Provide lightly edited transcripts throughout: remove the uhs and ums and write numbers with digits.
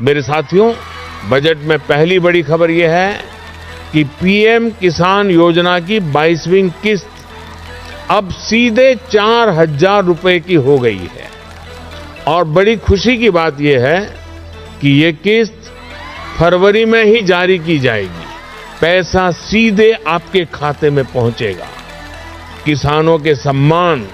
मेरे साथियों, बजट में पहली बड़ी खबर यह है कि पीएम किसान योजना की 22वीं किस्त अब सीधे 4,000 रुपए की हो गई है। और बड़ी खुशी की बात यह है कि ये किस्त फरवरी में ही जारी की जाएगी। पैसा सीधे आपके खाते में पहुंचेगा। किसानों के सम्मान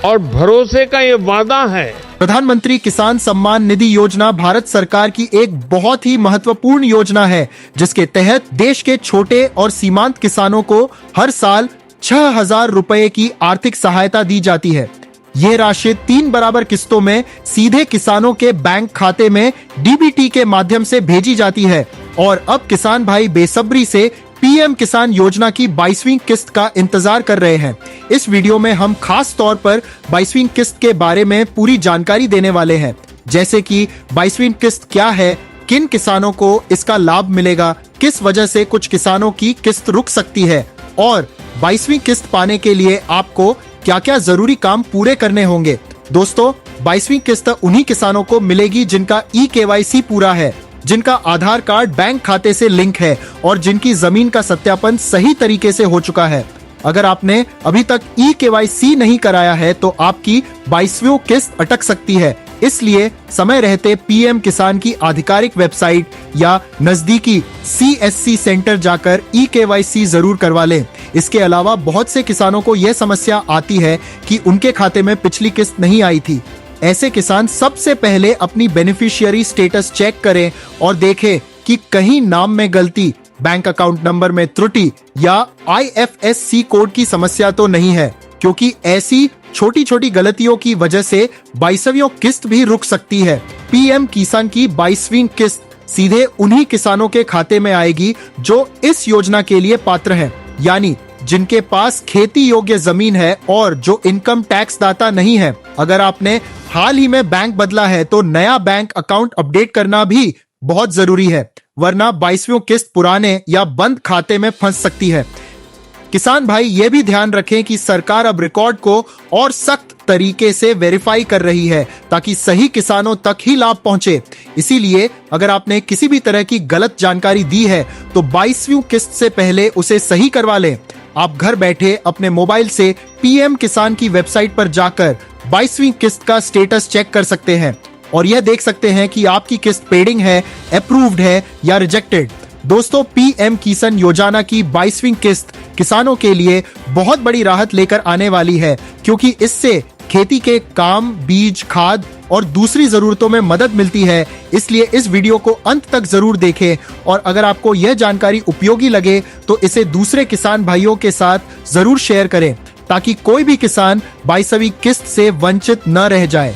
और भरोसे का ये वादा है। प्रधानमंत्री किसान सम्मान निधि योजना भारत सरकार की एक बहुत ही महत्वपूर्ण योजना है, जिसके तहत देश के छोटे और सीमांत किसानों को हर साल 6,000 रुपए की आर्थिक सहायता दी जाती है। यह राशि 3 बराबर किस्तों में सीधे किसानों के बैंक खाते में डीबीटी के माध्यम से भेजी जाती है। और अब किसान भाई बेसब्री से पीएम किसान योजना की 22वीं किस्त का इंतजार कर रहे हैं। इस वीडियो में हम खास तौर पर 22वीं किस्त के बारे में पूरी जानकारी देने वाले हैं, जैसे कि 22वीं किस्त क्या है, किन किसानों को इसका लाभ मिलेगा, किस वजह से कुछ किसानों की किस्त रुक सकती है और 22वीं किस्त पाने के लिए आपको क्या क्या जरूरी काम पूरे करने होंगे। दोस्तों, 22वीं किस्त उन्हीं किसानों को मिलेगी जिनका ई-केवाईसी पूरा है, जिनका आधार कार्ड बैंक खाते से लिंक है और जिनकी जमीन का सत्यापन सही तरीके से हो चुका है। अगर आपने अभी तक ई-केवाईसी नहीं कराया है तो आपकी 22वीं किस्त अटक सकती है। इसलिए समय रहते पीएम किसान की आधिकारिक वेबसाइट या नजदीकी सीएससी सेंटर जाकर ई-केवाईसी जरूर करवा लें। इसके अलावा बहुत से किसानों को यह समस्या आती है कि उनके खाते में पिछली किस्त नहीं आई थी। ऐसे किसान सबसे पहले अपनी बेनिफिशियरी स्टेटस चेक करें और देखें कि कहीं नाम में गलती, बैंक अकाउंट नंबर में त्रुटि या आईएफएससी कोड की समस्या तो नहीं है, क्योंकि ऐसी छोटी छोटी गलतियों की वजह से 22वीं किस्त भी रुक सकती है। पीएम किसान की 22वीं किस्त सीधे उन्हीं किसानों के खाते में आएगी जो इस योजना के लिए पात्र हैं, यानी जिनके पास खेती योग्य जमीन है और जो इनकम टैक्स दाता नहीं है। अगर आपने हाल ही में बैंक बदला है तो नया बैंक अकाउंट अपडेट करना भी बहुत जरूरी है, वरना 22वीं किस्त पुराने या बंद खाते में फंस सकती है। किसान भाई ये भी ध्यान रखें कि सरकार अब रिकॉर्ड को और सख्त तरीके से वेरीफाई कर रही है ताकि सही किसानों तक ही लाभ पहुंचे। इसीलिए अगर आपने किसी भी तरह की गलत जानकारी दी है तो 22वीं किस्त से पहले उसे सही करवा लें। आप घर बैठे अपने मोबाइल से पीएम किसान की वेबसाइट पर जाकर 22वीं किस्त का स्टेटस चेक कर सकते हैं और यह देख सकते हैं कि आपकी किस्त पेंडिंग है, अप्रूव्ड है या रिजेक्टेड। दोस्तों, पीएम किसान योजना की 22वीं किस्त किसानों के लिए बहुत बड़ी राहत लेकर आने वाली है, क्योंकि इससे खेती के काम, बीज, खाद और दूसरी जरूरतों में मदद मिलती है। इसलिए इस वीडियो को अंत तक जरूर देखें और अगर आपको यह जानकारी उपयोगी लगे तो इसे दूसरे किसान भाइयों के साथ जरूर शेयर करें ताकि कोई भी किसान 22वीं किस्त से वंचित न रह जाए।